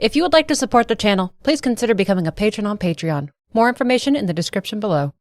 If you would like to support the channel, please consider becoming a patron on Patreon. More information in the description below.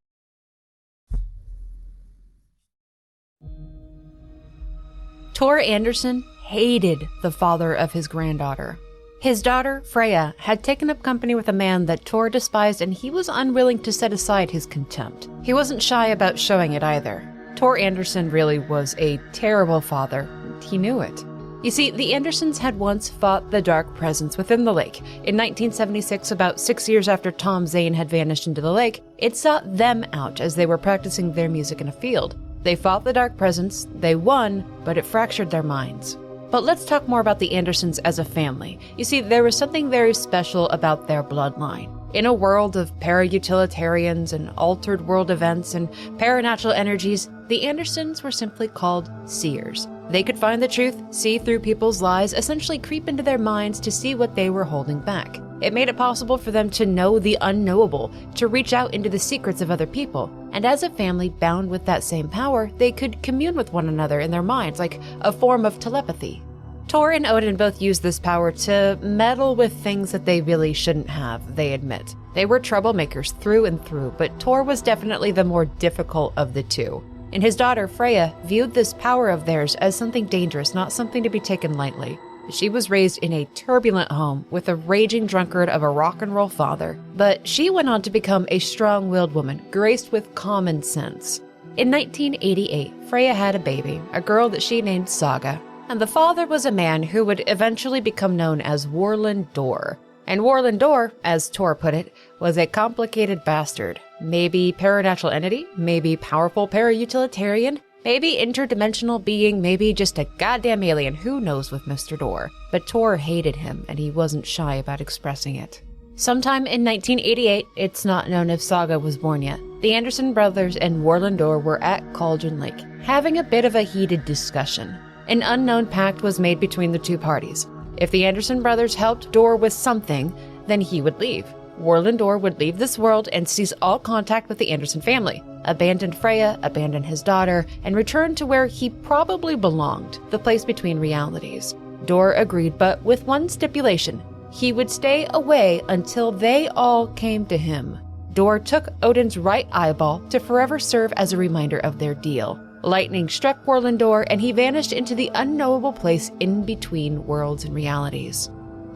Tor Anderson hated the father of his granddaughter. His daughter, Freya, had taken up company with a man that Tor despised, and he was unwilling to set aside his contempt. He wasn't shy about showing it either. Tor Anderson really was a terrible father, and he knew it. You see, the Andersons had once fought the dark presence within the lake. In 1976, about 6 years after Tom Zane had vanished into the lake, it sought them out as they were practicing their music in a field. They fought the dark presence, they won, but it fractured their minds. But let's talk more about the Andersons as a family. You see, there was something very special about their bloodline. In a world of para-utilitarians and altered world events and paranatural energies, the Andersons were simply called seers. They could find the truth, see through people's lies, essentially creep into their minds to see what they were holding back. It made it possible for them to know the unknowable, to reach out into the secrets of other people. And as a family bound with that same power, they could commune with one another in their minds, like a form of telepathy. Tor and Odin both used this power to meddle with things that they really shouldn't have, they admit. They were troublemakers through and through, but Tor was definitely the more difficult of the two. And his daughter, Freya, viewed this power of theirs as something dangerous, not something to be taken lightly. She was raised in a turbulent home with a raging drunkard of a rock and roll father, but she went on to become a strong-willed woman, graced with common sense. In 1988, Freya had a baby, a girl that she named Saga, and the father was a man who would eventually become known as Warland Dor. And Warland Dor, as Tor put it, was a complicated bastard. Maybe paranatural entity, maybe powerful para-utilitarian, maybe interdimensional being, maybe just a goddamn alien, who knows with Mr. Dor. But Tor hated him, and he wasn't shy about expressing it. Sometime in 1988, it's not known if Saga was born yet, the Anderson brothers and Warland Dor were at Cauldron Lake, having a bit of a heated discussion. An unknown pact was made between the two parties. If the Anderson brothers helped Dor with something, then he would leave. Warland Dor would leave this world and cease all contact with the Anderson family, abandon Freya, abandon his daughter, and return to where he probably belonged, the place between realities. Dor agreed, but with one stipulation. He would stay away until they all came to him. Dor took Odin's right eyeball to forever serve as a reminder of their deal. Lightning struck Warland Dor, and he vanished into the unknowable place in between worlds and realities.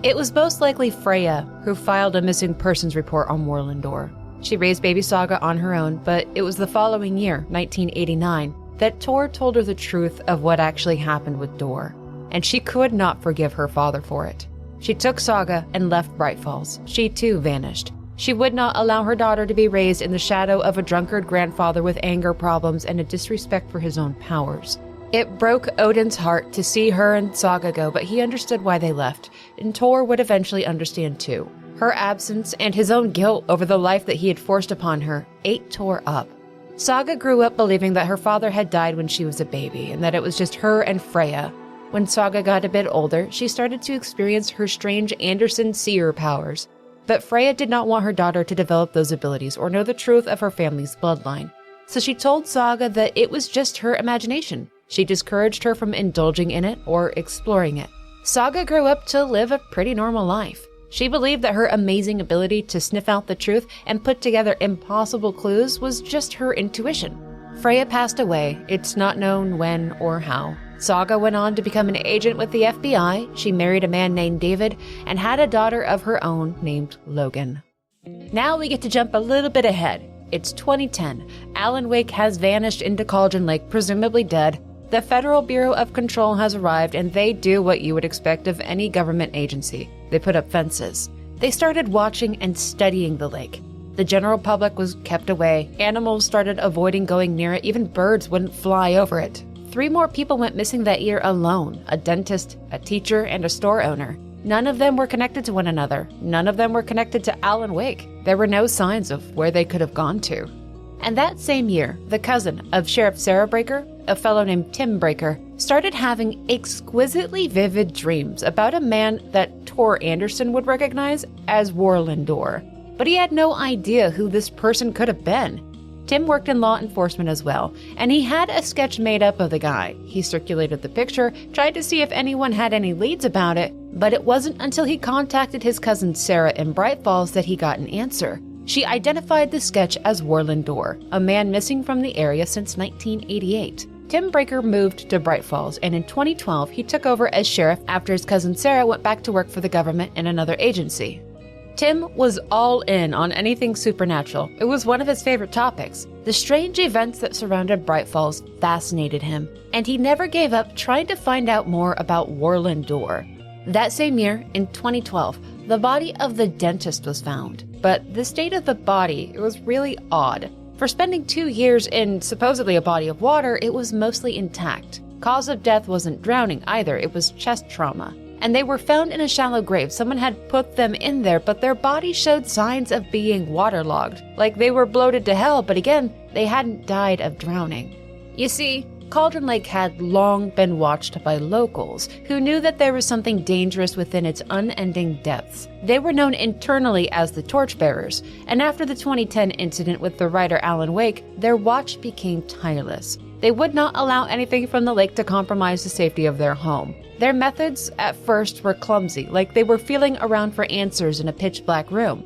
It was most likely Freya who filed a missing persons report on Warland Dor. She raised baby Saga on her own, but it was the following year, 1989, that Tor told her the truth of what actually happened with Dor, and she could not forgive her father for it. She took Saga and left Bright Falls. She too vanished. She would not allow her daughter to be raised in the shadow of a drunkard grandfather with anger problems and a disrespect for his own powers. It broke Odin's heart to see her and Saga go, but he understood why they left, and Tor would eventually understand too. Her absence and his own guilt over the life that he had forced upon her ate Tor up. Saga grew up believing that her father had died when she was a baby, and that it was just her and Freya. When Saga got a bit older, she started to experience her strange Anderson seer powers. But Freya did not want her daughter to develop those abilities or know the truth of her family's bloodline. So she told Saga that it was just her imagination. She discouraged her from indulging in it or exploring it. Saga grew up to live a pretty normal life. She believed that her amazing ability to sniff out the truth and put together impossible clues was just her intuition. Freya passed away. It's not known when or how. Saga went on to become an agent with the FBI. She married a man named David and had a daughter of her own named Logan. Now we get to jump a little bit ahead. It's 2010. Alan Wake has vanished into Cauldron Lake, presumably dead. The Federal Bureau of Control has arrived, and they do what you would expect of any government agency. They put up fences. They started watching and studying the lake. The general public was kept away. Animals started avoiding going near it. Even birds wouldn't fly over it. 3 more people went missing that year alone: a dentist, a teacher, and a store owner. None of them were connected to one another. None of them were connected to Alan Wake. There were no signs of where they could have gone to. And that same year, the cousin of Sheriff Sarah Breaker, a fellow named Tim Breaker, started having exquisitely vivid dreams about a man that Tor Anderson would recognize as Warland Dor. But he had no idea who this person could have been. Tim worked in law enforcement as well, and he had a sketch made up of the guy. He circulated the picture, tried to see if anyone had any leads about it, but it wasn't until he contacted his cousin Sarah in Bright Falls that he got an answer. She identified the sketch as Warland Dorr, a man missing from the area since 1988. Tim Breaker moved to Bright Falls, and in 2012 he took over as sheriff after his cousin Sarah went back to work for the government in another agency. Tim was all in on anything supernatural. It was one of his favorite topics. The strange events that surrounded Bright Falls fascinated him, and he never gave up trying to find out more about Warland Dorr. That same year, in 2012, the body of the dentist was found. But the state of the body, it was really odd. For spending 2 years in supposedly a body of water, it was mostly intact. Cause of death wasn't drowning either, it was chest trauma. And they were found in a shallow grave. Someone had put them in there, but their bodies showed signs of being waterlogged. Like they were bloated to hell, but again, they hadn't died of drowning. You see, Cauldron Lake had long been watched by locals who knew that there was something dangerous within its unending depths. They were known internally as the Torchbearers, and after the 2010 incident with the writer Alan Wake, their watch became tireless. They would not allow anything from the lake to compromise the safety of their home. Their methods at first were clumsy, like they were feeling around for answers in a pitch-black room.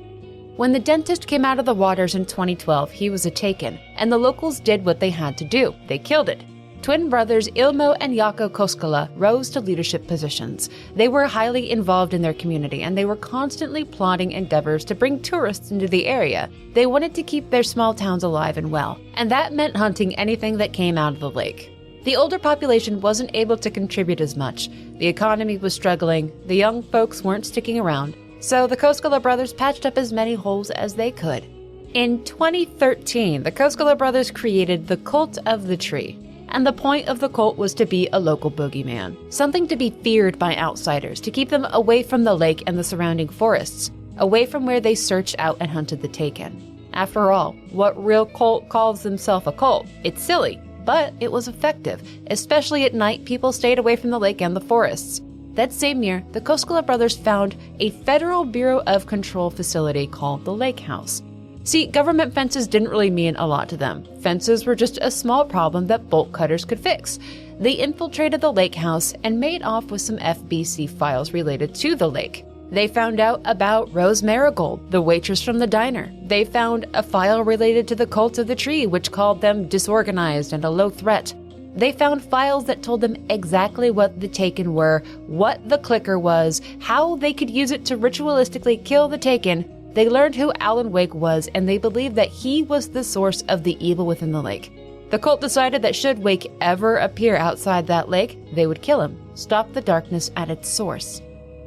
When the dentist came out of the waters in 2012, he was taken, and the locals did what they had to do. They killed it. Twin brothers Ilmo and Jaakko Koskela rose to leadership positions. They were highly involved in their community, and they were constantly plotting endeavors to bring tourists into the area. They wanted to keep their small towns alive and well, and that meant hunting anything that came out of the lake. The older population wasn't able to contribute as much. The economy was struggling, the young folks weren't sticking around, so the Koskela brothers patched up as many holes as they could. In 2013, the Koskela brothers created the Cult of the Tree. And the point of the cult was to be a local boogeyman, something to be feared by outsiders, to keep them away from the lake and the surrounding forests, away from where they searched out and hunted the taken. After all, what real cult calls themselves a cult? It's silly, but it was effective. Especially at night, people stayed away from the lake and the forests. That same year, the Koskela brothers found a Federal Bureau of Control facility called the Lake House. See, government fences didn't really mean a lot to them. Fences were just a small problem that bolt cutters could fix. They infiltrated the lake house and made off with some FBC files related to the lake. They found out about Rose Marigold, the waitress from the diner. They found a file related to the Cult of the Tree, which called them disorganized and a low threat. They found files that told them exactly what the Taken were, what the clicker was, how they could use it to ritualistically kill the Taken. They learned who Alan Wake was, and they believed that he was the source of the evil within the lake. The cult decided that should Wake ever appear outside that lake, they would kill him, stop the darkness at its source.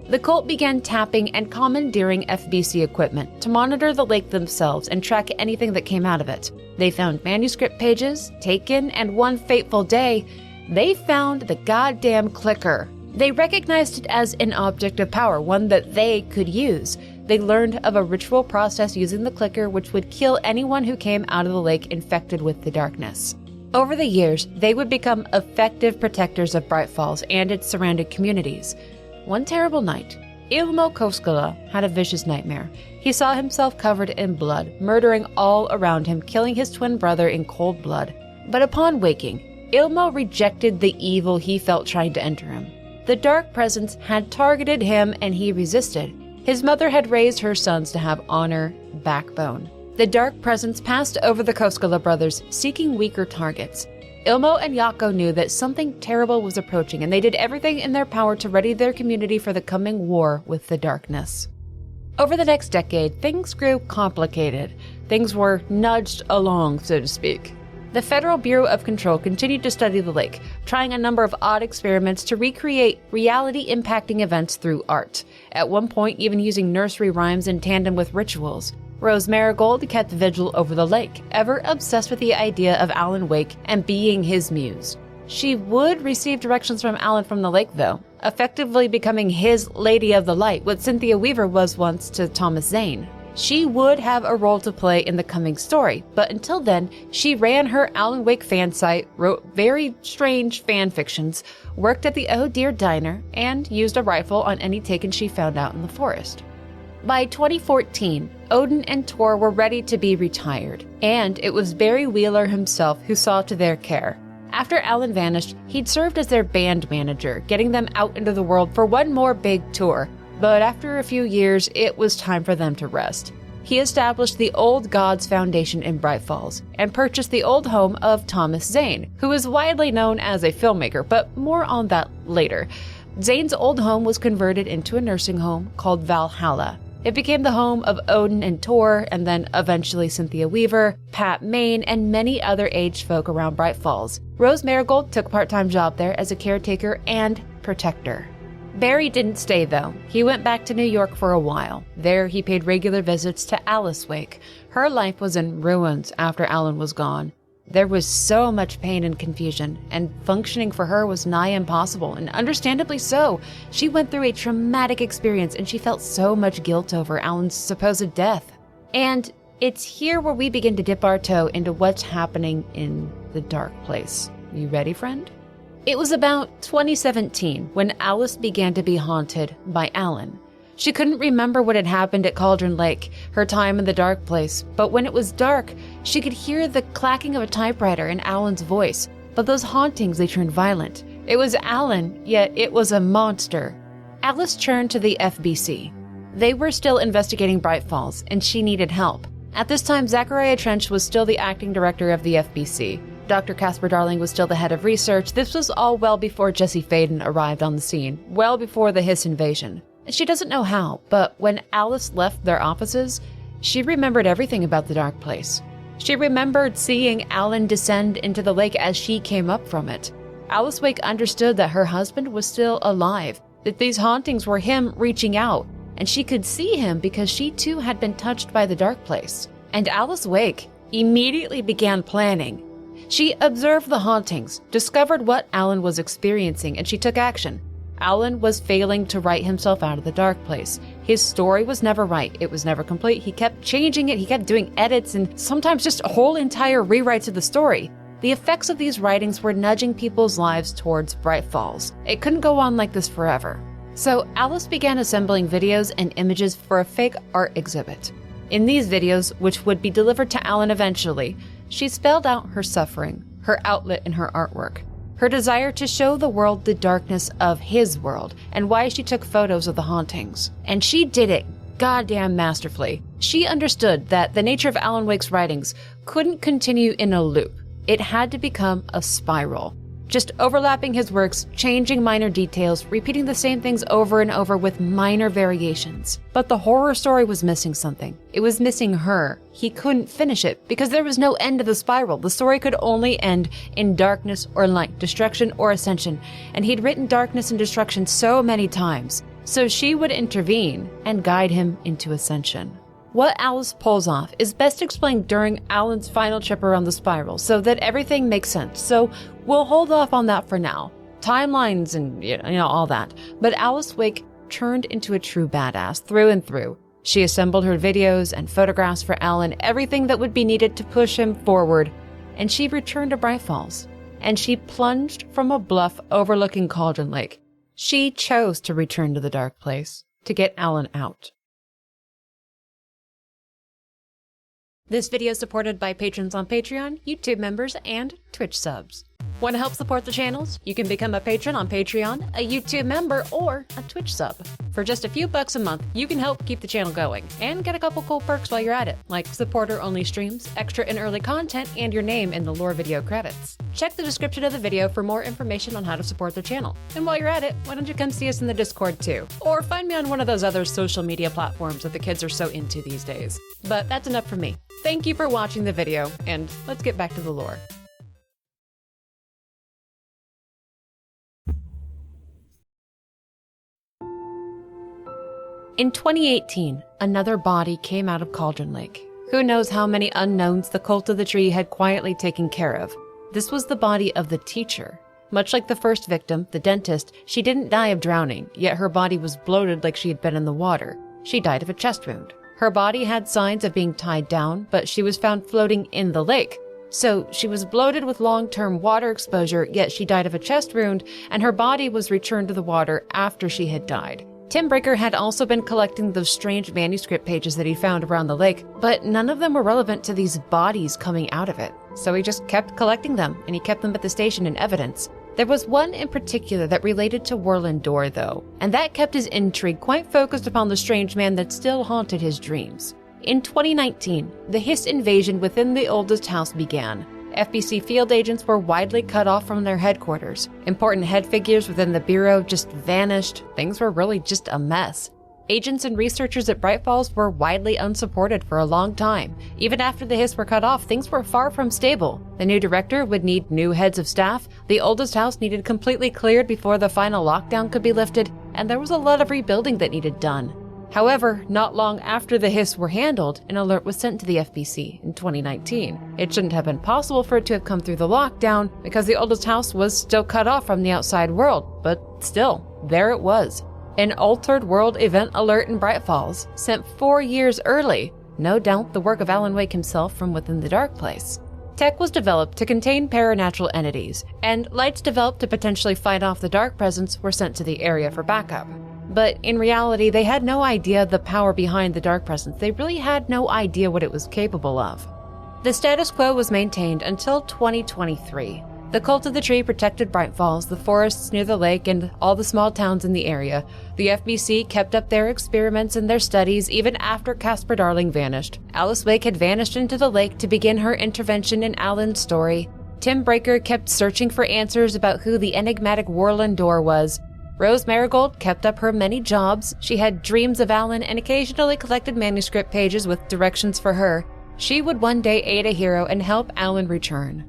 The cult began tapping and commandeering FBC equipment to monitor the lake themselves and track anything that came out of it. They found manuscript pages, Taken, and one fateful day, they found the goddamn clicker. They recognized it as an object of power, one that they could use. They learned of a ritual process using the clicker which would kill anyone who came out of the lake infected with the darkness. Over the years, they would become effective protectors of Bright Falls and its surrounding communities. One terrible night, Ilmo Koskela had a vicious nightmare. He saw himself covered in blood, murdering all around him, killing his twin brother in cold blood. But upon waking, Ilmo rejected the evil he felt trying to enter him. The dark presence had targeted him and he resisted. His mother had raised her sons to have honor, backbone. The dark presence passed over the Koskela brothers, seeking weaker targets. Ilmo and Jaakko knew that something terrible was approaching, and they did everything in their power to ready their community for the coming war with the darkness. Over the next decade, things grew complicated. Things were nudged along, so to speak. The Federal Bureau of Control continued to study the lake, trying a number of odd experiments to recreate reality-impacting events through art, at one point even using nursery rhymes in tandem with rituals. Rose Marigold kept vigil over the lake, ever obsessed with the idea of Alan Wake and being his muse. She would receive directions from Alan from the lake, though, effectively becoming his Lady of the Light, what Cynthia Weaver was once to Thomas Zane. She would have a role to play in the coming story, but until then, she ran her Alan Wake fan site, wrote very strange fan fictions, worked at the Oh Dear Diner, and used a rifle on any Taken she found out in the forest. By 2014, Odin and Tor were ready to be retired, and it was Barry Wheeler himself who saw to their care. After Alan vanished, he'd served as their band manager, getting them out into the world for one more big tour. But after a few years, it was time for them to rest. He established the Old Gods Foundation in Bright Falls and purchased the old home of Thomas Zane, who is widely known as a filmmaker, but more on that later. Zane's old home was converted into a nursing home called Valhalla. It became the home of Odin and Tor, and then eventually Cynthia Weaver, Pat Main, and many other aged folk around Bright Falls. Rose Marigold took a part-time job there as a caretaker and protector. Barry didn't stay, though. He went back to New York for a while. There, he paid regular visits to Alice Wake. Her life was in ruins after Alan was gone. There was so much pain and confusion, and functioning for her was nigh impossible, and understandably so. She went through a traumatic experience, and she felt so much guilt over Alan's supposed death. And it's here where we begin to dip our toe into what's happening in the dark place. You ready, friend? It was about 2017 when Alice began to be haunted by Alan. She couldn't remember what had happened at Cauldron Lake, her time in the dark place, but when it was dark, she could hear the clacking of a typewriter and Alan's voice. But those hauntings, they turned violent. It was Alan, yet it was a monster. Alice turned to the FBC. They were still investigating Bright Falls, and she needed help. At this time, Zachariah Trench was still the acting director of the FBC. Dr. Casper Darling was still the head of research. This was all well before Jesse Faden arrived on the scene, well before the Hiss invasion. She doesn't know how, but when Alice left their offices, she remembered everything about the dark place. She remembered seeing Alan descend into the lake as she came up from it. Alice Wake understood that her husband was still alive, that these hauntings were him reaching out, and she could see him because she too had been touched by the dark place. And Alice Wake immediately began planning. She observed the hauntings, discovered what Alan was experiencing, and she took action. Alan was failing to write himself out of the dark place. His story was never right. It was never complete. He kept changing it. He kept doing edits and sometimes just whole entire rewrites of the story. The effects of these writings were nudging people's lives towards Bright Falls. It couldn't go on like this forever. So Alice began assembling videos and images for a fake art exhibit. In these videos, which would be delivered to Alan eventually, she spelled out her suffering, her outlet in her artwork, her desire to show the world the darkness of his world, and why she took photos of the hauntings. And she did it goddamn masterfully. She understood that the nature of Alan Wake's writings couldn't continue in a loop. It had to become a spiral. Just overlapping his works, changing minor details, repeating the same things over and over with minor variations. But the horror story was missing something. It was missing her. He couldn't finish it because there was no end to the spiral. The story could only end in darkness or light, destruction or ascension. And he'd written darkness and destruction so many times. So she would intervene and guide him into ascension. What Alice pulls off is best explained during Alan's final trip around the spiral so that everything makes sense. So we'll hold off on that for now. Timelines and, all that. But Alice Wake turned into a true badass through and through. She assembled her videos and photographs for Alan, everything that would be needed to push him forward. And she returned to Bright Falls. And she plunged from a bluff overlooking Cauldron Lake. She chose to return to the dark place to get Alan out. This video is supported by patrons on Patreon, YouTube members, and Twitch subs. Want to help support the channels? You can become a patron on Patreon, a YouTube member, or a Twitch sub. For just a few bucks a month, you can help keep the channel going and get a couple cool perks while you're at it, like supporter-only streams, extra and early content, and your name in the lore video credits. Check the description of the video for more information on how to support the channel. And while you're at it, why don't you come see us in the Discord too? Or find me on one of those other social media platforms that the kids are so into these days. But that's enough from me. Thank you for watching the video, and let's get back to the lore. In 2018, another body came out of Cauldron Lake. Who knows how many unknowns the Cult of the Tree had quietly taken care of. This was the body of the teacher. Much like the first victim, the dentist, she didn't die of drowning, yet her body was bloated like she had been in the water. She died of a chest wound. Her body had signs of being tied down, but she was found floating in the lake. So she was bloated with long-term water exposure, yet she died of a chest wound, and her body was returned to the water after she had died. Tim Breaker had also been collecting those strange manuscript pages that he found around the lake, but none of them were relevant to these bodies coming out of it. So he just kept collecting them, and he kept them at the station in evidence. There was one in particular that related to Warland Door, though, and that kept his intrigue quite focused upon the strange man that still haunted his dreams. In 2019, the Hiss invasion within the oldest house began. FBC field agents were widely cut off from their headquarters. Important head figures within the Bureau just vanished. Things were really just a mess. Agents and researchers at Bright Falls were widely unsupported for a long time. Even after the Hiss were cut off, things were far from stable. The new director would need new heads of staff, the oldest house needed completely cleared before the final lockdown could be lifted, and there was a lot of rebuilding that needed done. However, not long after the Hiss were handled, an alert was sent to the FBC in 2019. It shouldn't have been possible for it to have come through the lockdown because the oldest house was still cut off from the outside world, but still, there it was. An altered world event alert in Bright Falls, sent 4 years early, no doubt the work of Alan Wake himself from within the Dark Place. Tech was developed to contain paranatural entities, and lights developed to potentially fight off the dark presence were sent to the area for backup. But in reality, they had no idea the power behind the dark presence. They really had no idea what it was capable of. The status quo was maintained until 2023. The Cult of the Tree protected Bright Falls, the forests near the lake, and all the small towns in the area. The FBC kept up their experiments and their studies even after Casper Darling vanished. Alice Wake had vanished into the lake to begin her intervention in Alan's story. Tim Breaker kept searching for answers about who the enigmatic Warland Door was. Rose Marigold kept up her many jobs. She had dreams of Alan and occasionally collected manuscript pages with directions for her. She would one day aid a hero and help Alan return.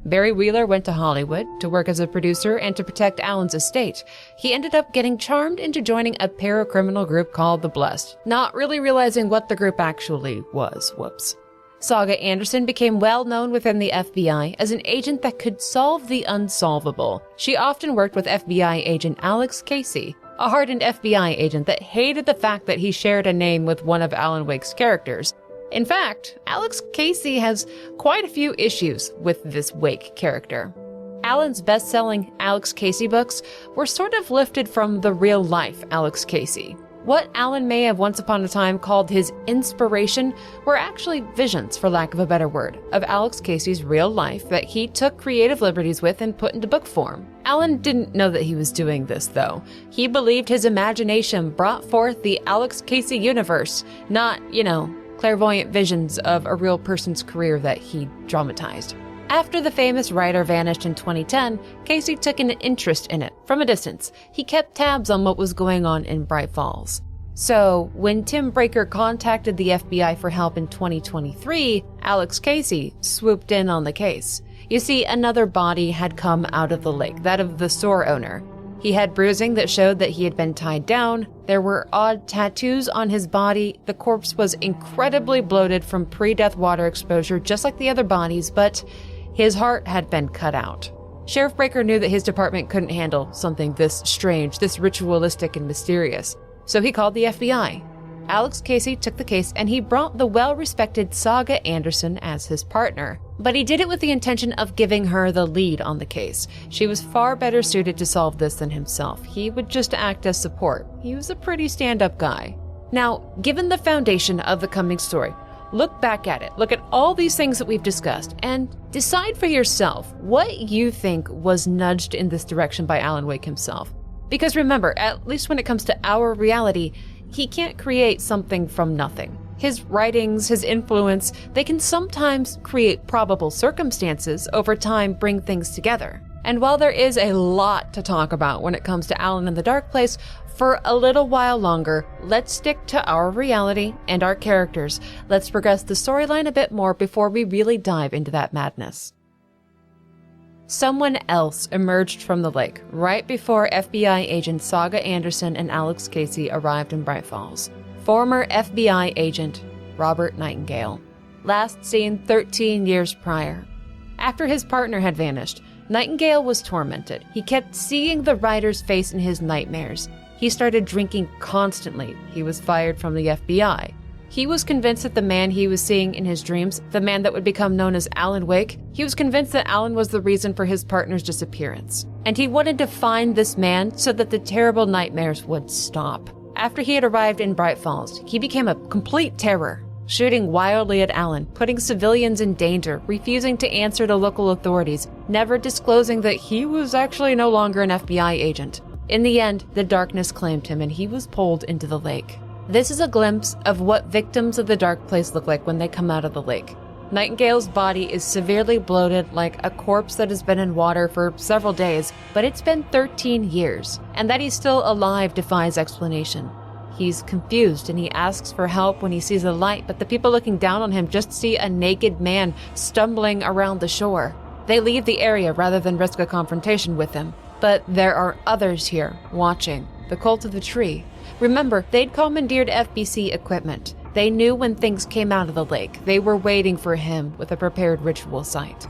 Barry Wheeler went to Hollywood to work as a producer and to protect Alan's estate. He ended up getting charmed into joining a paracriminal group called the Blessed, not really realizing what the group actually was. Whoops. Saga Anderson became well known within the FBI as an agent that could solve the unsolvable. She often worked with FBI agent Alex Casey, a hardened FBI agent that hated the fact that he shared a name with one of Alan Wake's characters. In fact, Alex Casey has quite a few issues with this Wake character. Alan's best-selling Alex Casey books were sort of lifted from the real-life Alex Casey. What Alan may have once upon a time called his inspiration were actually visions, for lack of a better word, of Alex Casey's real life that he took creative liberties with and put into book form. Alan didn't know that he was doing this, though. He believed his imagination brought forth the Alex Casey universe, not, clairvoyant visions of a real person's career that he dramatized. After the famous writer vanished in 2010, Casey took an interest in it from a distance. He kept tabs on what was going on in Bright Falls. So, when Tim Breaker contacted the FBI for help in 2023, Alex Casey swooped in on the case. You see, another body had come out of the lake, that of the store owner. He had bruising that showed that he had been tied down. There were odd tattoos on his body. The corpse was incredibly bloated from pre-death water exposure, just like the other bodies, but his heart had been cut out. Sheriff Breaker knew that his department couldn't handle something this strange, this ritualistic and mysterious, so he called the FBI. Alex Casey took the case and he brought the well-respected Saga Anderson as his partner. But he did it with the intention of giving her the lead on the case. She was far better suited to solve this than himself. He would just act as support. He was a pretty stand-up guy. Now, given the foundation of the coming story, look back at it, look at all these things that we've discussed, and decide for yourself what you think was nudged in this direction by Alan Wake himself. Because remember, at least when it comes to our reality, he can't create something from nothing. His writings, his influence, they can sometimes create probable circumstances over time, bring things together. And while there is a lot to talk about when it comes to Alan and the Dark Place, for a little while longer, let's stick to our reality and our characters. Let's progress the storyline a bit more before we really dive into that madness. Someone else emerged from the lake right before FBI agent Saga Anderson and Alex Casey arrived in Bright Falls. Former FBI agent Robert Nightingale. Last seen 13 years prior. After his partner had vanished, Nightingale was tormented. He kept seeing the writer's face in his nightmares. He started drinking constantly. He was fired from the FBI. He was convinced that the man he was seeing in his dreams, the man that would become known as Alan Wake, he was convinced that Alan was the reason for his partner's disappearance. And he wanted to find this man so that the terrible nightmares would stop. After he had arrived in Bright Falls, he became a complete terror, shooting wildly at Alan, putting civilians in danger, refusing to answer to local authorities, never disclosing that he was actually no longer an FBI agent. In the end, the darkness claimed him and he was pulled into the lake. This is a glimpse of what victims of the dark place look like when they come out of the lake. Nightingale's body is severely bloated, like a corpse that has been in water for several days, but it's been 13 years, and that he's still alive defies explanation. He's confused and he asks for help when he sees a light, but the people looking down on him just see a naked man stumbling around the shore. They leave the area rather than risk a confrontation with him. But there are others here, watching. The Cult of the Tree. Remember, they'd commandeered FBC equipment. They knew when things came out of the lake. They were waiting for him with a prepared ritual site.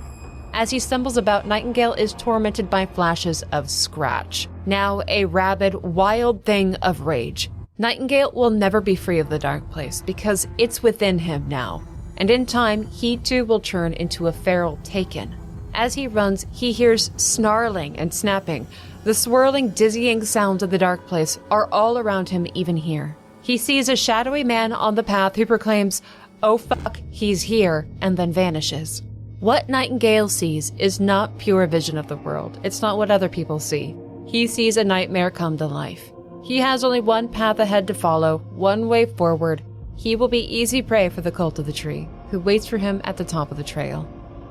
As he stumbles about, Nightingale is tormented by flashes of Scratch, now a rabid, wild thing of rage. Nightingale will never be free of the dark place because it's within him now. And in time, he too will turn into a feral Taken. As he runs, he hears snarling and snapping. The swirling, dizzying sounds of the dark place are all around him even here. He sees a shadowy man on the path who proclaims, "Oh fuck, he's here," and then vanishes. What Nightingale sees is not pure vision of the world. It's not what other people see. He sees a nightmare come to life. He has only one path ahead to follow, one way forward. He will be easy prey for the Cult of the Tree, who waits for him at the top of the trail.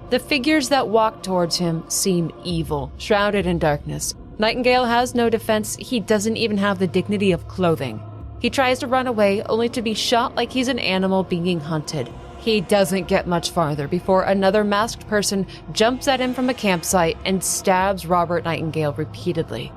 The figures that walk towards him seem evil, shrouded in darkness. Nightingale has no defense. He doesn't even have the dignity of clothing. He tries to run away, only to be shot like he's an animal being hunted. He doesn't get much farther before another masked person jumps at him from a campsite and stabs Robert Nightingale repeatedly.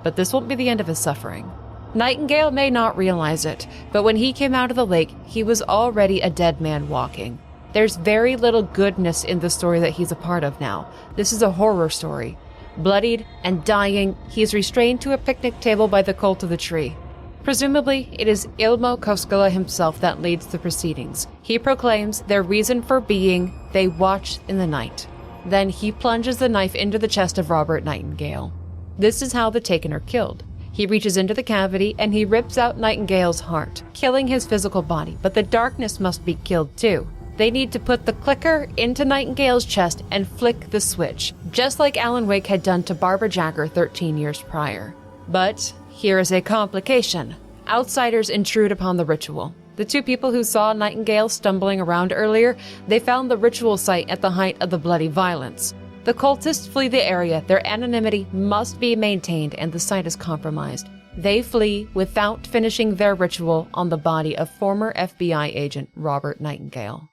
But this won't be the end of his suffering. Nightingale may not realize it, but when he came out of the lake, he was already a dead man walking. There's very little goodness in the story that he's a part of now. This is a horror story. Bloodied and dying, he is restrained to a picnic table by the Cult of the Tree. Presumably, it is Ilmo Koskela himself that leads the proceedings. He proclaims their reason for being, they watch in the night. Then he plunges the knife into the chest of Robert Nightingale. This is how the Taken are killed. He reaches into the cavity and he rips out Nightingale's heart, killing his physical body, but the darkness must be killed too. They need to put the clicker into Nightingale's chest and flick the switch, just like Alan Wake had done to Barbara Jagger 13 years prior. But here is a complication. Outsiders intrude upon the ritual. The two people who saw Nightingale stumbling around earlier, they found the ritual site at the height of the bloody violence. The cultists flee the area, their anonymity must be maintained, and the site is compromised. They flee without finishing their ritual on the body of former FBI agent Robert Nightingale.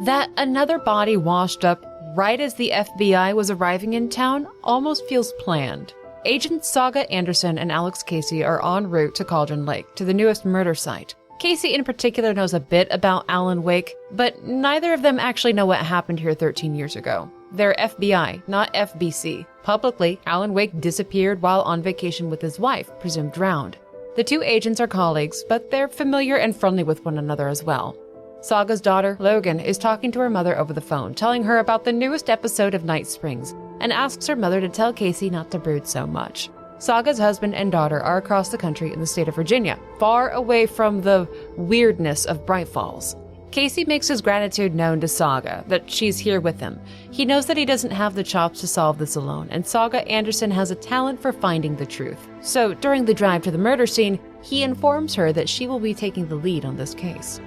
That another body washed up right as the FBI was arriving in town almost feels planned. Agents Saga Anderson and Alex Casey are en route to Cauldron Lake, to the newest murder site. Casey in particular knows a bit about Alan Wake, but neither of them actually know what happened here 13 years ago. They're FBI, not FBC. Publicly, Alan Wake disappeared while on vacation with his wife, presumed drowned. The two agents are colleagues, but they're familiar and friendly with one another as well. Saga's daughter, Logan, is talking to her mother over the phone, telling her about the newest episode of Night Springs, and asks her mother to tell Casey not to brood so much. Saga's husband and daughter are across the country in the state of Virginia, far away from the weirdness of Bright Falls. Casey makes his gratitude known to Saga, that she's here with him. He knows that he doesn't have the chops to solve this alone, and Saga Anderson has a talent for finding the truth. So, during the drive to the murder scene, he informs her that she will be taking the lead on this case.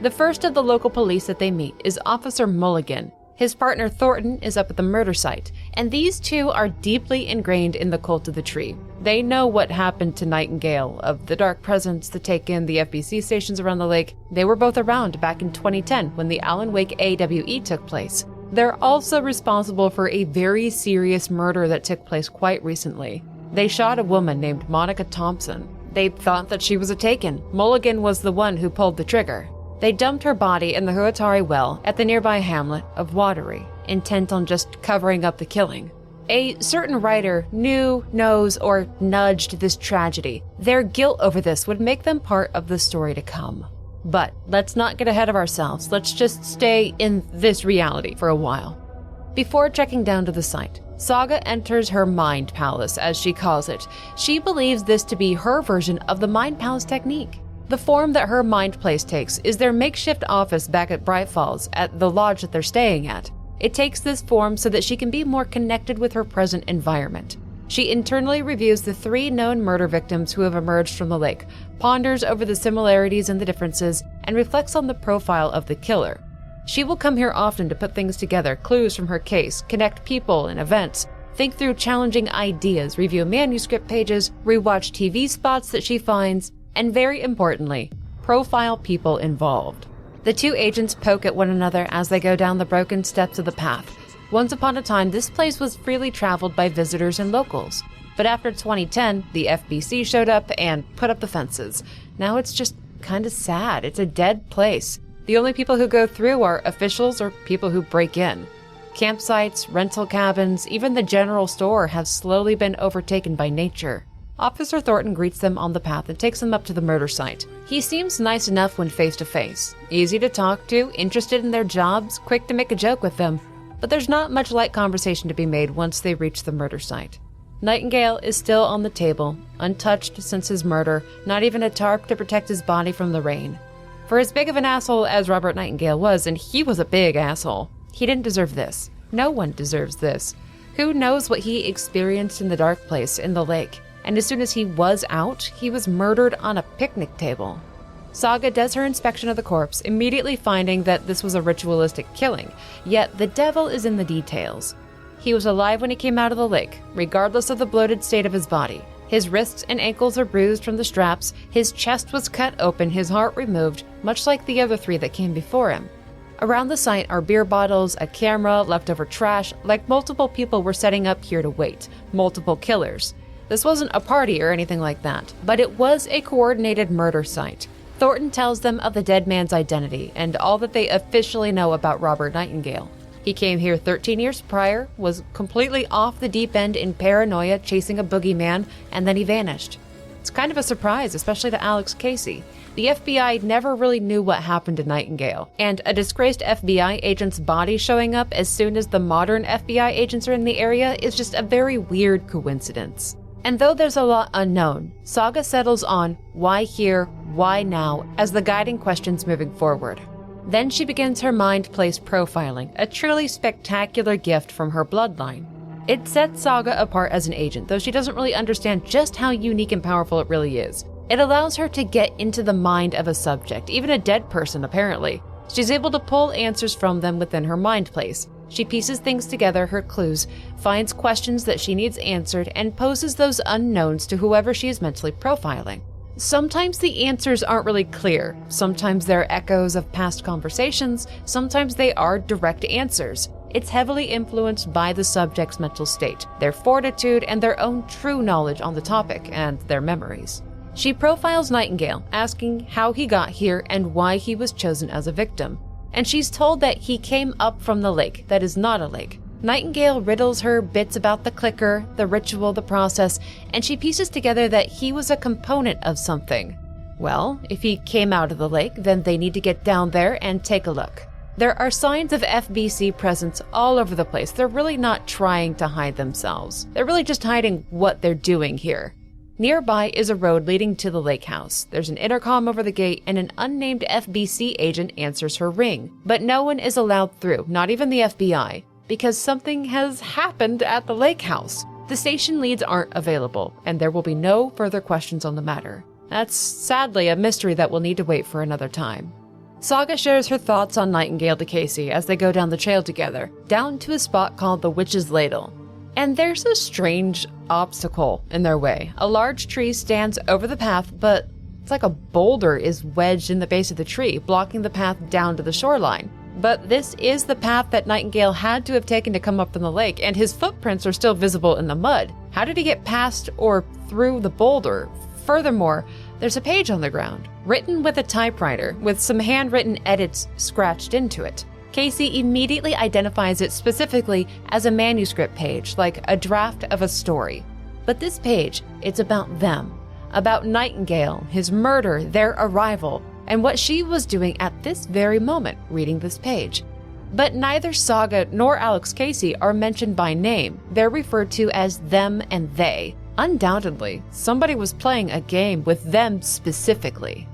The first of the local police that they meet is Officer Mulligan. His partner Thornton is up at the murder site, and these two are deeply ingrained in the Cult of the Tree. They know what happened to Nightingale, of the Dark Presence, the Taken, the FBC stations around the lake. They were both around back in 2010 when the Alan Wake AWE took place. They're also responsible for a very serious murder that took place quite recently. They shot a woman named Monica Thompson. They thought that she was a Taken. Mulligan was the one who pulled the trigger. They dumped her body in the Huatari well at the nearby hamlet of Watery, intent on just covering up the killing. A certain writer knew, knows, or nudged this tragedy. Their guilt over this would make them part of the story to come. But let's not get ahead of ourselves. Let's just stay in this reality for a while. Before trekking down to the site, Saga enters her Mind Palace, as she calls it. She believes this to be her version of the Mind Palace technique. The form that her mind place takes is their makeshift office back at Bright Falls, at the lodge that they're staying at. It takes this form so that she can be more connected with her present environment. She internally reviews the 3 known murder victims who have emerged from the lake, ponders over the similarities and the differences, and reflects on the profile of the killer. She will come here often to put things together, clues from her case, connect people and events, think through challenging ideas, review manuscript pages, rewatch TV spots that she finds, and very importantly, profile people involved. The 2 agents poke at one another as they go down the broken steps of the path. Once upon a time, this place was freely traveled by visitors and locals. But after 2010, the FBC showed up and put up the fences. Now it's just kind of sad. It's a dead place. The only people who go through are officials or people who break in. Campsites, rental cabins, even the general store have slowly been overtaken by nature. Officer Thornton greets them on the path and takes them up to the murder site. He seems nice enough when face to face, easy to talk to, interested in their jobs, quick to make a joke with them, but there's not much light conversation to be made once they reach the murder site. Nightingale is still on the table, untouched since his murder, not even a tarp to protect his body from the rain. For as big of an asshole as Robert Nightingale was, and he was a big asshole, he didn't deserve this. No one deserves this. Who knows what he experienced in the dark place in the lake? And as soon as he was out, he was murdered on a picnic table. Saga does her inspection of the corpse, immediately finding that this was a ritualistic killing, yet the devil is in the details. He was alive when he came out of the lake, regardless of the bloated state of his body. His wrists and ankles are bruised from the straps, his chest was cut open, his heart removed, much like the other 3 that came before him. Around the site are beer bottles, a camera, leftover trash, like multiple people were setting up here to wait, multiple killers. This wasn't a party or anything like that, but it was a coordinated murder site. Thornton tells them of the dead man's identity and all that they officially know about Robert Nightingale. He came here 13 years prior, was completely off the deep end in paranoia chasing a boogeyman, and then he vanished. It's kind of a surprise, especially to Alex Casey. The FBI never really knew what happened to Nightingale, and a disgraced FBI agent's body showing up as soon as the modern FBI agents are in the area is just a very weird coincidence. And though there's a lot unknown, Saga settles on why here, why now, as the guiding questions moving forward. Then she begins her mind place profiling, a truly spectacular gift from her bloodline. It sets Saga apart as an agent, though she doesn't really understand just how unique and powerful it really is. It allows her to get into the mind of a subject, even a dead person apparently. She's able to pull answers from them within her mind place. She pieces things together, her clues, finds questions that she needs answered, and poses those unknowns to whoever she is mentally profiling. Sometimes the answers aren't really clear. Sometimes they're echoes of past conversations. Sometimes they are direct answers. It's heavily influenced by the subject's mental state, their fortitude, and their own true knowledge on the topic, and their memories. She profiles Nightingale, asking how he got here and why he was chosen as a victim. And she's told that he came up from the lake that is not a lake. Nightingale riddles her bits about the clicker, the ritual, the process, and she pieces together that he was a component of something. Well, if he came out of the lake, then they need to get down there and take a look. There are signs of FBC presence all over the place. They're really not trying to hide themselves. They're really just hiding what they're doing here. Nearby is a road leading to the lake house. There's an intercom over the gate, and an unnamed FBC agent answers her ring. But no one is allowed through, not even the FBI, because something has happened at the lake house. The station leads aren't available, and there will be no further questions on the matter. That's sadly a mystery that will need to wait for another time. Saga shares her thoughts on Nightingale to Casey as they go down the trail together, down to a spot called the Witch's Ladle. And there's a strange obstacle in their way. A large tree stands over the path, but it's like a boulder is wedged in the base of the tree, blocking the path down to the shoreline. But this is the path that Nightingale had to have taken to come up from the lake, and his footprints are still visible in the mud. How did he get past or through the boulder? Furthermore, there's a page on the ground, written with a typewriter, with some handwritten edits scratched into it. Casey immediately identifies it specifically as a manuscript page, like a draft of a story. But this page, it's about them, about Nightingale, his murder, their arrival, and what she was doing at this very moment, reading this page. But neither Saga nor Alex Casey are mentioned by name. They're referred to as them and they. Undoubtedly, somebody was playing a game with them specifically.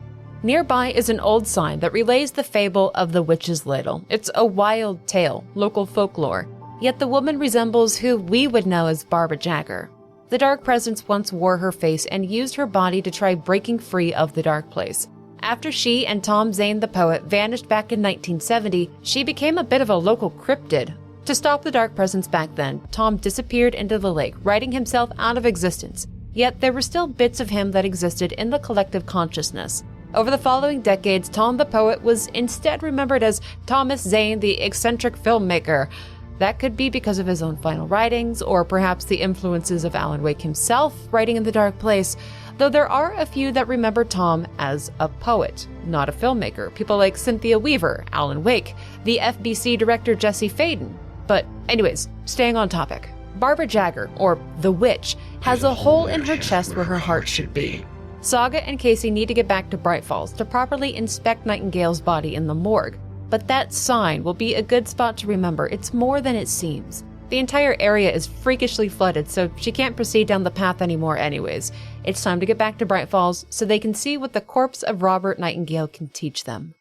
Nearby is an old sign that relays the fable of the witch's ladle. It's a wild tale, local folklore. Yet the woman resembles who we would know as Barbara Jagger. The dark presence once wore her face and used her body to try breaking free of the dark place. After she and Tom Zane the poet vanished back in 1970, she became a bit of a local cryptid. To stop the dark presence back then, Tom disappeared into the lake, writing himself out of existence. Yet there were still bits of him that existed in the collective consciousness. Over the following decades, Tom the poet was instead remembered as Thomas Zane, the eccentric filmmaker. That could be because of his own final writings, or perhaps the influences of Alan Wake himself writing in the dark place, though there are a few that remember Tom as a poet, not a filmmaker. People like Cynthia Weaver, Alan Wake, the FBC director Jesse Faden. But anyways, staying on topic. Barbara Jagger, or the witch, has a hole in her chest where her heart should be. Saga and Casey need to get back to Bright Falls to properly inspect Nightingale's body in the morgue. But that sign will be a good spot to remember. It's more than it seems. The entire area is freakishly flooded, so she can't proceed down the path anymore anyways. It's time to get back to Bright Falls so they can see what the corpse of Robert Nightingale can teach them.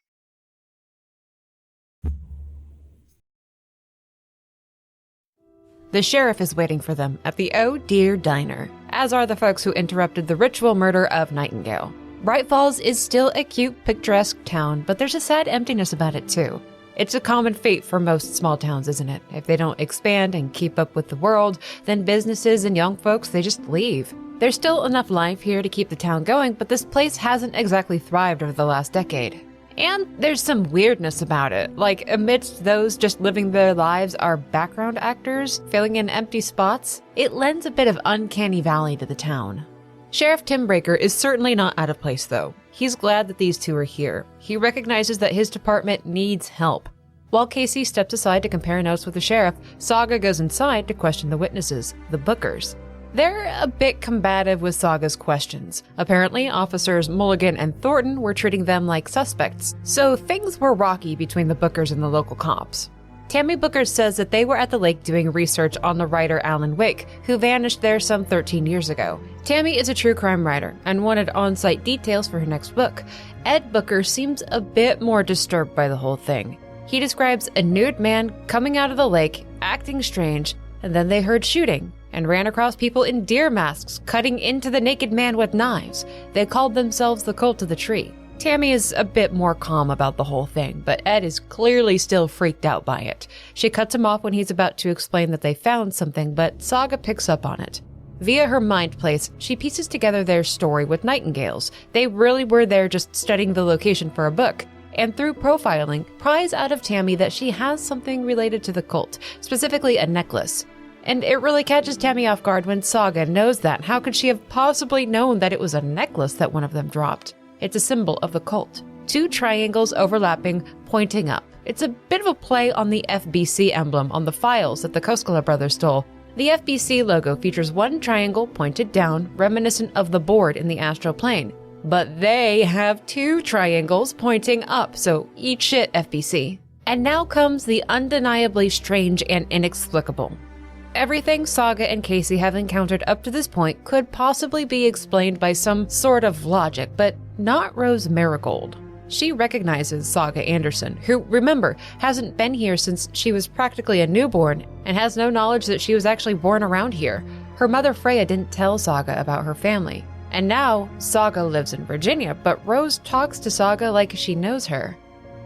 The sheriff is waiting for them at the Oh Dear Diner, as are the folks who interrupted the ritual murder of Nightingale. Bright Falls is still a cute, picturesque town, but there's a sad emptiness about it too. It's a common fate for most small towns, isn't it? If they don't expand and keep up with the world, then businesses and young folks, they just leave. There's still enough life here to keep the town going, but this place hasn't exactly thrived over the last decade. And there's some weirdness about it, like amidst those just living their lives are background actors filling in empty spots. It lends a bit of uncanny valley to the town. Sheriff Tim Breaker is certainly not out of place though. He's glad that these two are here. He recognizes that his department needs help. While Casey steps aside to compare notes with the sheriff, Saga goes inside to question the witnesses, the Bookers. They're a bit combative with Saga's questions. Apparently, officers Mulligan and Thornton were treating them like suspects, so things were rocky between the Bookers and the local cops. Tammy Booker says that they were at the lake doing research on the writer Alan Wake, who vanished there some 13 years ago. Tammy is a true crime writer and wanted on-site details for her next book. Ed Booker seems a bit more disturbed by the whole thing. He describes a nude man coming out of the lake, acting strange, and then they heard shooting and ran across people in deer masks cutting into the naked man with knives. They called themselves the Cult of the Tree. Tammy is a bit more calm about the whole thing, but Ed is clearly still freaked out by it. She cuts him off when he's about to explain that they found something, but Saga picks up on it. Via her mind place, she pieces together their story with Nightingales. They really were there just studying the location for a book, and through profiling, pries out of Tammy that she has something related to the cult, specifically a necklace. And it really catches Tammy off guard when Saga knows that. How could she have possibly known that it was a necklace that one of them dropped? It's a symbol of the cult. Two triangles overlapping, pointing up. It's a bit of a play on the FBC emblem on the files that the Koskela brothers stole. The FBC logo features one triangle pointed down, reminiscent of the board in the astral plane. But they have two triangles pointing up, so eat shit, FBC. And now comes the undeniably strange and inexplicable. Everything Saga and Casey have encountered up to this point could possibly be explained by some sort of logic, but not Rose Marigold. She recognizes Saga Anderson, who, remember, hasn't been here since she was practically a newborn and has no knowledge that she was actually born around here. Her mother Freya didn't tell Saga about her family. And now, Saga lives in Virginia, but Rose talks to Saga like she knows her.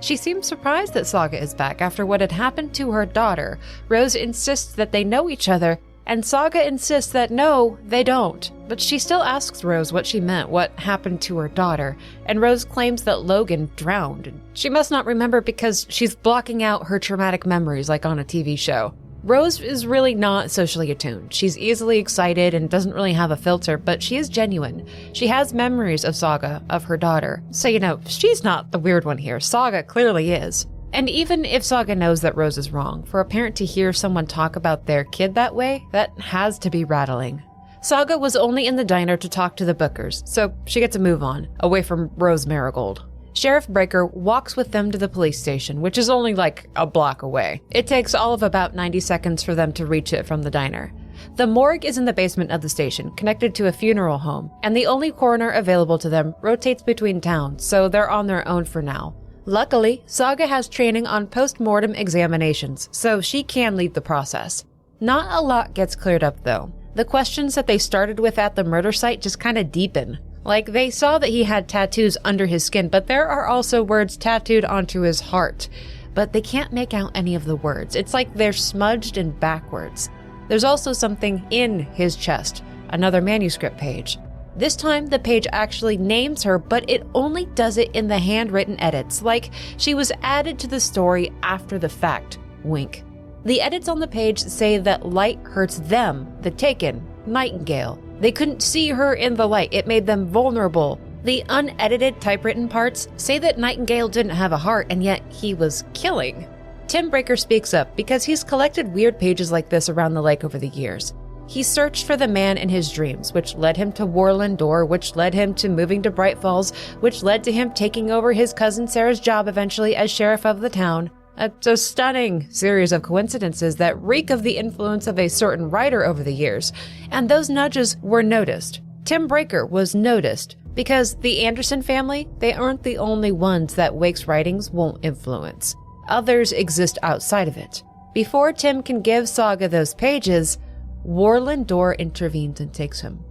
She seems surprised that Saga is back after what had happened to her daughter. Rose insists that they know each other, and Saga insists that no, they don't. But she still asks Rose what she meant, what happened to her daughter, and Rose claims that Logan drowned. She must not remember because she's blocking out her traumatic memories like on a TV show. Rose is really not socially attuned. She's easily excited and doesn't really have a filter, but she is genuine. She has memories of Saga, of her daughter. So, she's not the weird one here. Saga clearly is. And even if Saga knows that Rose is wrong, for a parent to hear someone talk about their kid that way, that has to be rattling. Saga was only in the diner to talk to the Bookers, so she gets a move on, away from Rose Marigold. Sheriff Breaker walks with them to the police station, which is only like a block away. It takes all of about 90 seconds for them to reach it from the diner. The morgue is in the basement of the station, connected to a funeral home, and the only coroner available to them rotates between towns, so they're on their own for now. Luckily, Saga has training on post-mortem examinations, so she can lead the process. Not a lot gets cleared up, though. The questions that they started with at the murder site just kind of deepen. Like, they saw that he had tattoos under his skin, but there are also words tattooed onto his heart. But they can't make out any of the words. It's like they're smudged and backwards. There's also something in his chest, another manuscript page. This time, the page actually names her, but it only does it in the handwritten edits, like she was added to the story after the fact. Wink. The edits on the page say that light hurts them, the taken, Nightingale. They couldn't see her in the light. It made them vulnerable. The unedited typewritten parts say that Nightingale didn't have a heart, and yet he was killing. Tim Breaker speaks up because he's collected weird pages like this around the lake over the years. He searched for the man in his dreams, which led him to Warland Door, which led him to moving to Bright Falls, which led to him taking over his cousin Sarah's job eventually as sheriff of the town. A stunning series of coincidences that reek of the influence of a certain writer over the years, and those nudges were noticed. Tim Breaker was noticed because the Anderson family, they aren't the only ones that Wake's writings won't influence. Others exist outside of it. Before Tim can give Saga those pages, Warland Door intervenes and takes him.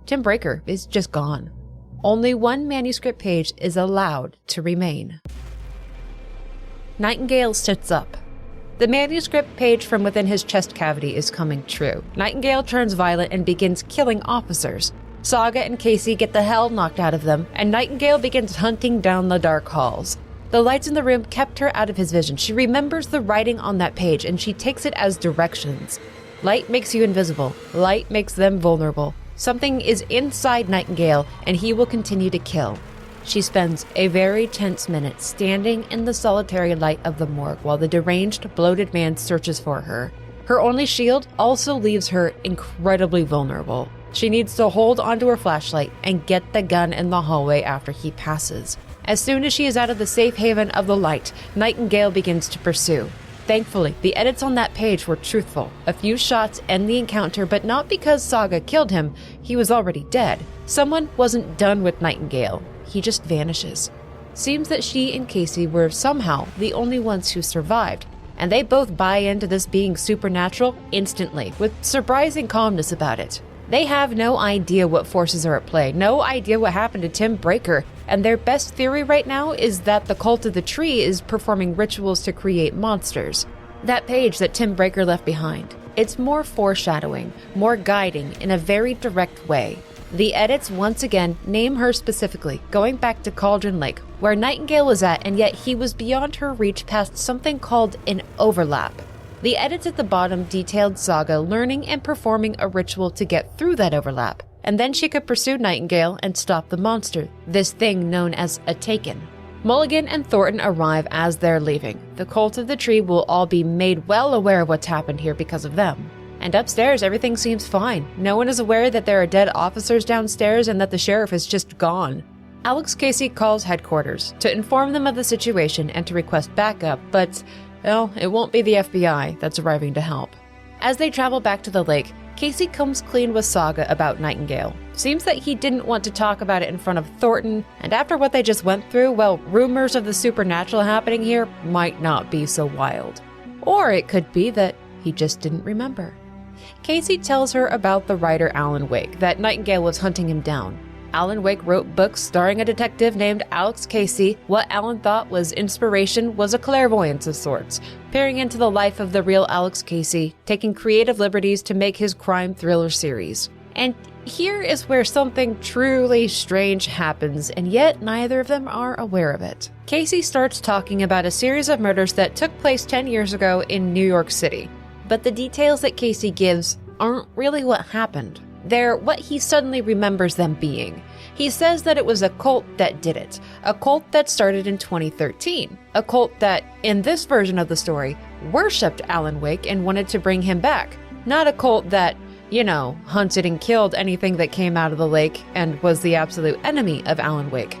Tim Breaker is just gone. Only one manuscript page is allowed to remain. Nightingale sits up. The manuscript page from within his chest cavity is coming true. Nightingale turns violent and begins killing officers. Saga and Casey get the hell knocked out of them, and Nightingale begins hunting down the dark halls. The lights in the room kept her out of his vision. She remembers the writing on that page, and she takes it as directions. Light makes you invisible. Light makes them vulnerable. Something is inside Nightingale, and he will continue to kill. She spends a very tense minute standing in the solitary light of the morgue while the deranged, bloated man searches for her. Her only shield also leaves her incredibly vulnerable. She needs to hold onto her flashlight and get the gun in the hallway after he passes. As soon as she is out of the safe haven of the light, Nightingale begins to pursue. Thankfully, the edits on that page were truthful. A few shots end the encounter, but not because Saga killed him. He was already dead. Someone wasn't done with Nightingale. He just vanishes. Seems that she and Casey were somehow the only ones who survived, and they both buy into this being supernatural instantly, with surprising calmness about it. They have no idea what forces are at play, no idea what happened to Tim Breaker, and their best theory right now is that the cult of the tree is performing rituals to create monsters. That page that Tim Breaker left behind, it's more foreshadowing, more guiding in a very direct way. The edits once again name her specifically, going back to Cauldron Lake, where Nightingale was at, and yet he was beyond her reach past something called an overlap. The edits at the bottom detailed Saga learning and performing a ritual to get through that overlap, and then she could pursue Nightingale and stop the monster, this thing known as a Taken. Mulligan and Thornton arrive as they're leaving. The cult of the tree will all be made well aware of what's happened here because of them. And upstairs, everything seems fine. No one is aware that there are dead officers downstairs and that the sheriff is just gone. Alex Casey calls headquarters to inform them of the situation and to request backup, but, well, it won't be the FBI that's arriving to help. As they travel back to the lake, Casey comes clean with Saga about Nightingale. Seems that he didn't want to talk about it in front of Thornton, and after what they just went through, well, rumors of the supernatural happening here might not be so wild. Or it could be that he just didn't remember. Casey tells her about the writer Alan Wake, that Nightingale was hunting him down. Alan Wake wrote books starring a detective named Alex Casey. What Alan thought was inspiration was a clairvoyance of sorts, peering into the life of the real Alex Casey, taking creative liberties to make his crime thriller series. And here is where something truly strange happens, and yet neither of them are aware of it. Casey starts talking about a series of murders that took place 10 years ago in New York City. But the details that Casey gives aren't really what happened. They're what he suddenly remembers them being. He says that it was a cult that did it, a cult that started in 2013, a cult that, in this version of the story, worshipped Alan Wake and wanted to bring him back, not a cult that hunted and killed anything that came out of the lake and was the absolute enemy of Alan Wake.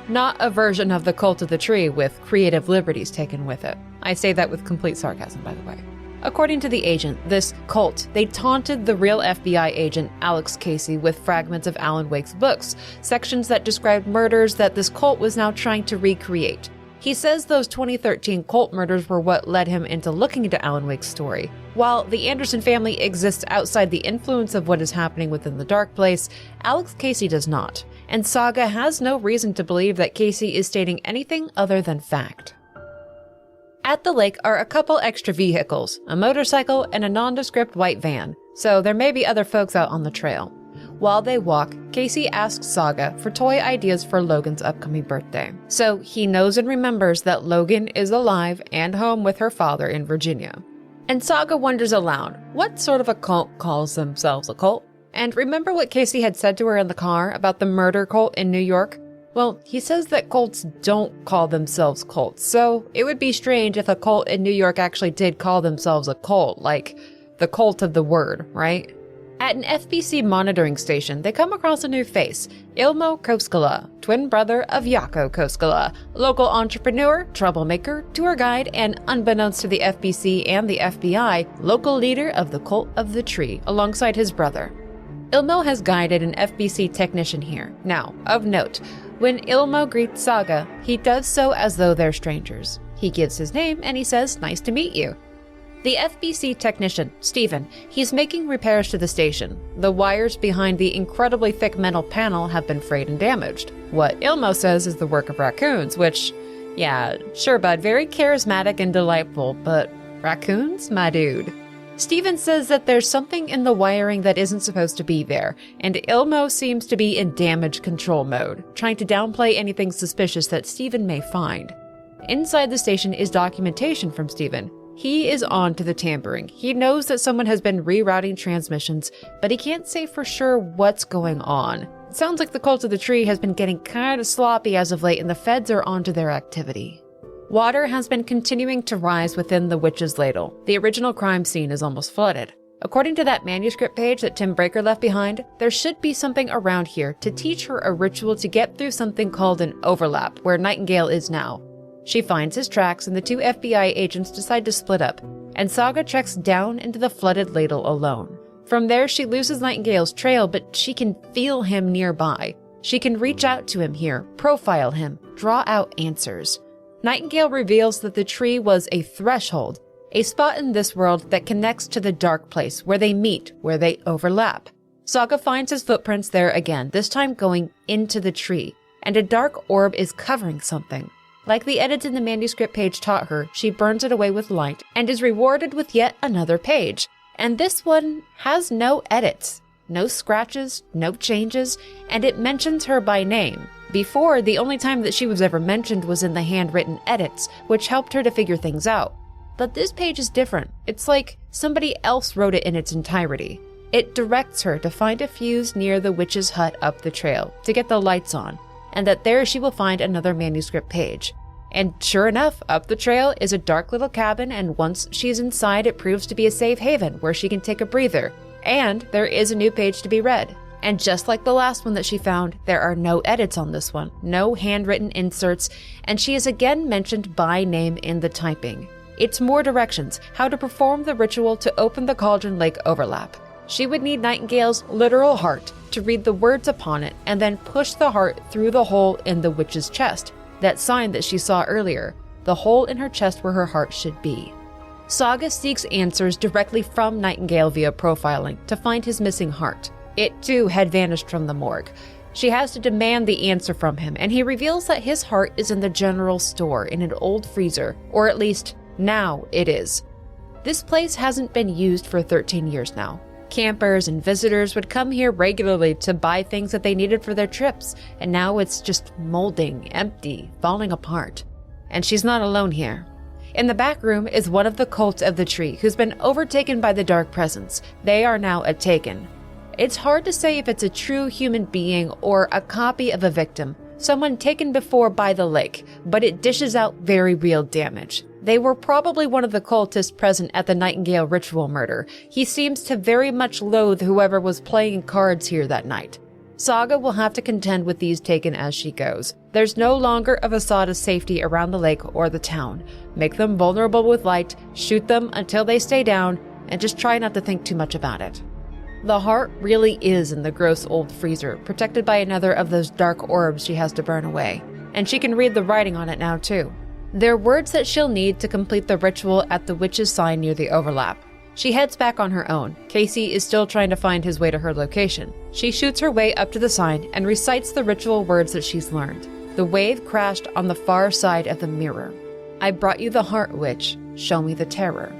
Not a version of the cult of the tree with creative liberties taken with it. I say that with complete sarcasm, by the way. According to the agent, this cult, they taunted the real FBI agent Alex Casey with fragments of Alan Wake's books, sections that described murders that this cult was now trying to recreate. He says those 2013 cult murders were what led him into looking into Alan Wake's story. While the Anderson family exists outside the influence of what is happening within the dark place, Alex Casey does not, and Saga has no reason to believe that Casey is stating anything other than fact. At the lake are a couple extra vehicles, a motorcycle and a nondescript white van, so there may be other folks out on the trail. While they walk, Casey asks Saga for toy ideas for Logan's upcoming birthday. So he knows and remembers that Logan is alive and home with her father in Virginia. And Saga wonders aloud, what sort of a cult calls themselves a cult? And remember what Casey had said to her in the car about the murder cult in New York? Well, he says that cults don't call themselves cults, so it would be strange if a cult in New York actually did call themselves a cult, like the cult of the word, right? At an FBC monitoring station, they come across a new face, Ilmo Koskela, twin brother of Jaakko Koskela, local entrepreneur, troublemaker, tour guide, and unbeknownst to the FBC and the FBI, local leader of the Cult of the Tree, alongside his brother. Ilmo has guided an FBC technician here. Now, of note, when Ilmo greets Saga, he does so as though they're strangers. He gives his name and he says, "Nice to meet you." The FBC technician, Steven, he's making repairs to the station. The wires behind the incredibly thick metal panel have been frayed and damaged. What Ilmo says is the work of raccoons, which, yeah, sure bud, very charismatic and delightful, but raccoons, my dude? Steven says that there's something in the wiring that isn't supposed to be there, and Ilmo seems to be in damage control mode, trying to downplay anything suspicious that Steven may find. Inside the station is documentation from Steven. He is on to the tampering. He knows that someone has been rerouting transmissions, but he can't say for sure what's going on. It sounds like the Cult of the Tree has been getting kinda sloppy as of late, and the feds are onto their activity. Water has been continuing to rise within the Witch's Ladle. The original crime scene is almost flooded. According to that manuscript page that Tim Breaker left behind, there should be something around here to teach her a ritual to get through something called an overlap, where Nightingale is now. She finds his tracks and the two FBI agents decide to split up, and Saga treks down into the flooded ladle alone. From there, she loses Nightingale's trail, but she can feel him nearby. She can reach out to him here, profile him, draw out answers. Nightingale reveals that the tree was a threshold, a spot in this world that connects to the dark place, where they meet, where they overlap. Saga finds his footprints there again, this time going into the tree, and a dark orb is covering something. Like the edits in the manuscript page taught her, she burns it away with light and is rewarded with yet another page. And this one has no edits, no scratches, no changes, and it mentions her by name. Before, the only time that she was ever mentioned was in the handwritten edits, which helped her to figure things out. But this page is different. It's like somebody else wrote it in its entirety. It directs her to find a fuse near the witch's hut up the trail to get the lights on, and that there she will find another manuscript page. And sure enough, up the trail is a dark little cabin, and once she's inside, it proves to be a safe haven where she can take a breather. And there is a new page to be read. And just like the last one that she found, there are no edits on this one, no handwritten inserts, and she is again mentioned by name in the typing. It's more directions, how to perform the ritual to open the Cauldron Lake overlap. She would need Nightingale's literal heart to read the words upon it and then push the heart through the hole in the witch's chest. That sign that she saw earlier, the hole in her chest where her heart should be. Saga seeks answers directly from Nightingale via profiling to find his missing heart. It too had vanished from the morgue. She has to demand the answer from him, and he reveals that his heart is in the general store in an old freezer, or at least now it is. This place hasn't been used for 13 years now. Campers and visitors would come here regularly to buy things that they needed for their trips, and now it's just molding, empty, falling apart. And she's not alone here. In the back room is one of the Cult of the Tree who's been overtaken by the Dark Presence. They are now a Taken. It's hard to say if it's a true human being or a copy of a victim, someone taken before by the lake, but it dishes out very real damage. They were probably one of the cultists present at the Nightingale ritual murder. He seems to very much loathe whoever was playing cards here that night. Saga will have to contend with these taken as she goes. There's no longer a facade of safety around the lake or the town. Make them vulnerable with light, shoot them until they stay down, and just try not to think too much about it. The heart really is in the gross old freezer, protected by another of those dark orbs she has to burn away. And she can read the writing on it now too. They're words that she'll need to complete the ritual at the witch's sign near the overlap. She heads back on her own. Casey is still trying to find his way to her location. She shoots her way up to the sign and recites the ritual words that she's learned. The wave crashed on the far side of the mirror. I brought you the heart, witch. Show me the terror.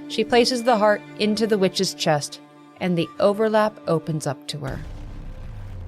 She places the heart into the witch's chest, and the overlap opens up to her.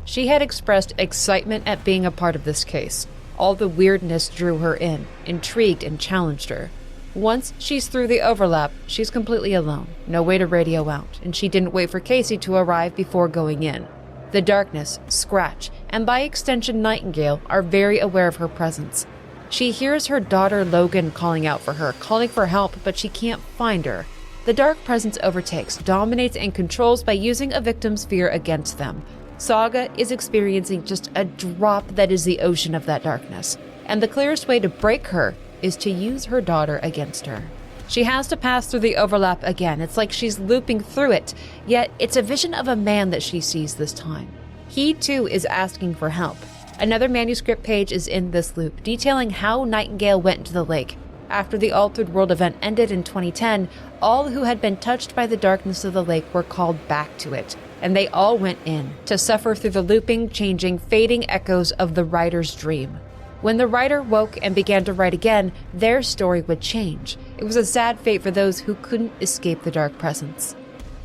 She had expressed excitement at being a part of this case. All the weirdness drew her in, intrigued and challenged her. Once she's through the overlap, she's completely alone, no way to radio out, and she didn't wait for Casey to arrive before going in. The darkness, Scratch, and by extension Nightingale are very aware of her presence. She hears her daughter Logan calling out for her, calling for help, but she can't find her. The dark presence overtakes, dominates, and controls by using a victim's fear against them. Saga is experiencing just a drop that is the ocean of that darkness, and the clearest way to break her is to use her daughter against her. She has to pass through the overlap again. It's like she's looping through it, yet it's a vision of a man that she sees this time. He too is asking for help. Another manuscript page is in this loop, detailing how Nightingale went into the lake. After the Altered World event ended in 2010, all who had been touched by the darkness of the lake were called back to it, and they all went in to suffer through the looping, changing, fading echoes of the writer's dream. When the writer woke and began to write again, their story would change. It was a sad fate for those who couldn't escape the dark presence.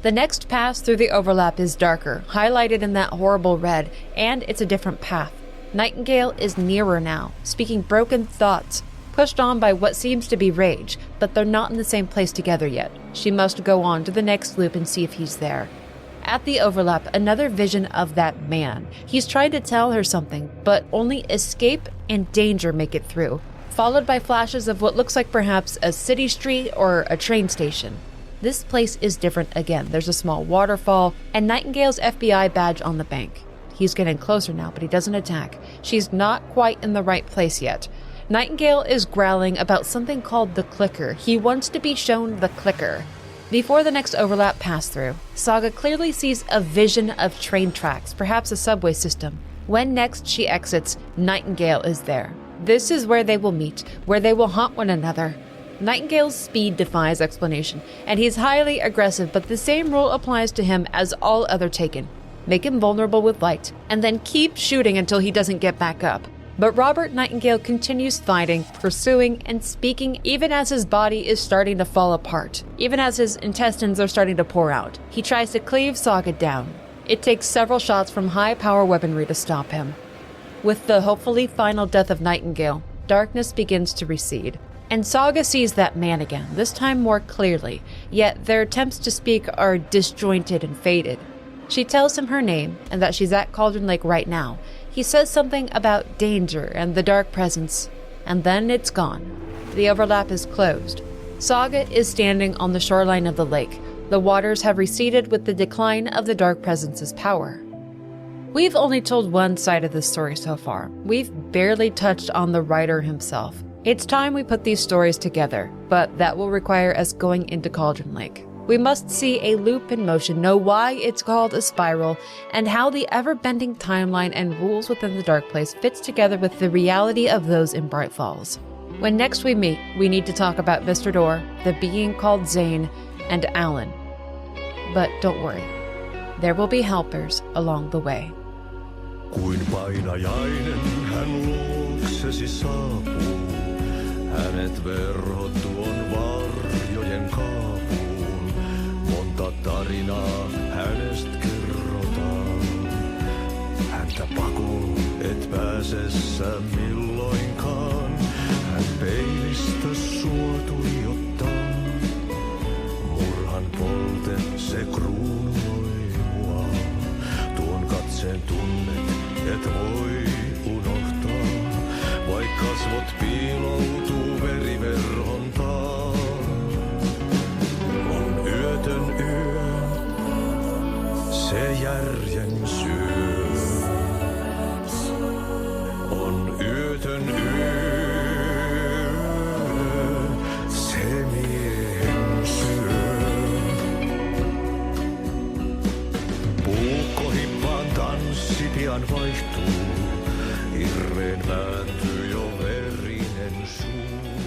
The next pass through the overlap is darker, highlighted in that horrible red, and it's a different path. Nightingale is nearer now, speaking broken thoughts, pushed on by what seems to be rage, but they're not in the same place together yet. She must go on to the next loop and see if he's there. At the overlap, another vision of that man. He's trying to tell her something, but only escape and danger make it through, followed by flashes of what looks like perhaps a city street or a train station. This place is different again. There's a small waterfall and Nightingale's FBI badge on the bank. He's getting closer now, but he doesn't attack. She's not quite in the right place yet. Nightingale is growling about something called the clicker. He wants to be shown the clicker. Before the next overlap pass-through, Saga clearly sees a vision of train tracks, perhaps a subway system. When next she exits, Nightingale is there. This is where they will meet, where they will haunt one another. Nightingale's speed defies explanation, and he's highly aggressive, but the same rule applies to him as all other Taken. Make him vulnerable with light, and then keep shooting until he doesn't get back up. But Robert Nightingale continues fighting, pursuing, and speaking even as his body is starting to fall apart, even as his intestines are starting to pour out. He tries to cleave Saga down. It takes several shots from high-power weaponry to stop him. With the hopefully final death of Nightingale, darkness begins to recede, and Saga sees that man again, this time more clearly, yet their attempts to speak are disjointed and faded. She tells him her name and that she's at Cauldron Lake right now. He says something about danger and the dark presence, and then it's gone. The overlap is closed. Saga is standing on the shoreline of the lake. The waters have receded with the decline of the dark presence's power. We've only told one side of this story so far. We've barely touched on the writer himself. It's time we put these stories together, but that will require us going into Cauldron Lake. We must see a loop in motion, know why it's called a spiral, and how the ever-bending timeline and rules within the Dark Place fits together with the reality of those in Bright Falls. When next we meet, we need to talk about Mr. Door, the being called Zane, and Alan. But don't worry, there will be helpers along the way. Kuin painajainen hän luoksesi saapuu, hänet verhot tuon varjojen kaapuun. Monta tarinaa hänestä kerrotaan, häntä pakoon et pääse sä milloinkaan. Hän peilistä sua tuijottaa, murhan polte se kruunui mua. Tuon katseen tunnet et voi unohtaa. pian vaihtuu. Hirreen vääntyy jo verinen suu.